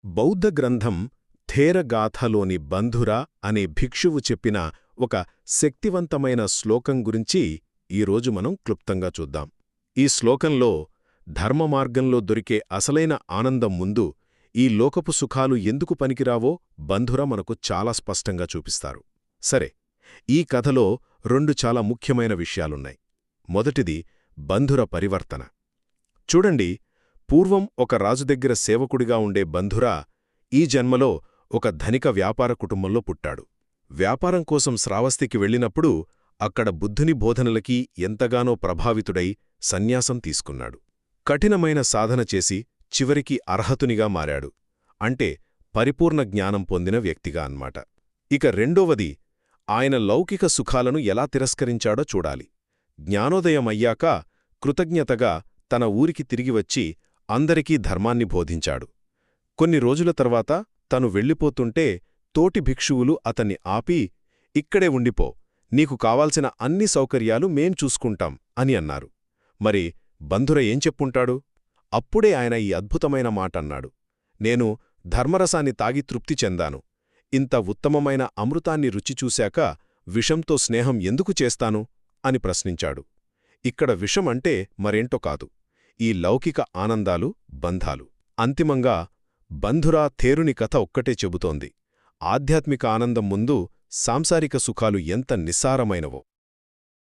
బౌద్ధ గ్రంథం థేరగాథలోని బంధుర అనే భిక్షువు చెప్పిన ఒక శక్తివంతమైన శ్లోకం గురించి ఈరోజు మనం క్లుప్తంగా చూద్దాం. ఈ శ్లోకంలో ధర్మమార్గంలో దొరికే అసలైన ఆనందం ముందు ఈ లోకపు సుఖాలు ఎందుకు పనికిరావో బంధుర మనకు చాలా స్పష్టంగా చూపిస్తారు. సరే, ఈ కథలో రెండు చాలా ముఖ్యమైన విషయాలున్నాయి. మొదటిది బంధుర పరివర్తన. చూడండి, పూర్వం ఒక రాజు దగ్గర సేవకుడిగా ఉండే బంధుర ఈ జన్మలో ఒక ధనిక వ్యాపార కుటుంబంలో పుట్టాడు. వ్యాపారం కోసం శ్రావస్తికి వెళ్ళినప్పుడు అక్కడ బుద్ధుని బోధనలకి ఎంతగానో ప్రభావితుడై సన్యాసం తీసుకున్నాడు. కఠినమైన సాధన చేసి చివరికి అర్హతునిగా మారాడు. అంటే పరిపూర్ణ జ్ఞానం పొందిన వ్యక్తిగా అన్నమాట. ఇక రెండోవది, ఆయన లౌకిక సుఖాలను ఎలా తిరస్కరించాడో చూడాలి. జ్ఞానోదయమయ్యాక కృతజ్ఞతగా తన ఊరికి తిరిగివచ్చి అందరికీ ధర్మాన్ని బోధించాడు. కొన్ని రోజుల తర్వాత తను వెళ్ళిపోతుంటే తోటి భిక్షువులు అతన్ని ఆపి, ఇక్కడే ఉండిపో, నీకు కావాల్సిన అన్ని సౌకర్యాలు మేం చూసుకుంటాం అని అన్నారు. మరి బంధుర ఏం చెప్పుంటాడు? అప్పుడే ఆయన ఈ అద్భుతమైన మాటన్నాడు, నేను ధర్మరసాన్ని తాగి తృప్తి చెందాను. ఇంత ఉత్తమమైన అమృతాన్ని రుచిచూశాక విషంతో స్నేహం ఎందుకు చేస్తాను అని ప్రశ్నించాడు. ఇక్కడ విషం అంటే మరేంటో కాదు, ఈ లౌకిక ఆనందాలు, బంధాలు. అంతిమంగా బంధుర థేరుని కథ ఒక్కటే చెబుతోంది, ఆధ్యాత్మిక ఆనందం ముందు సాంసారిక సుఖాలు ఎంత నిస్సారమైనవో.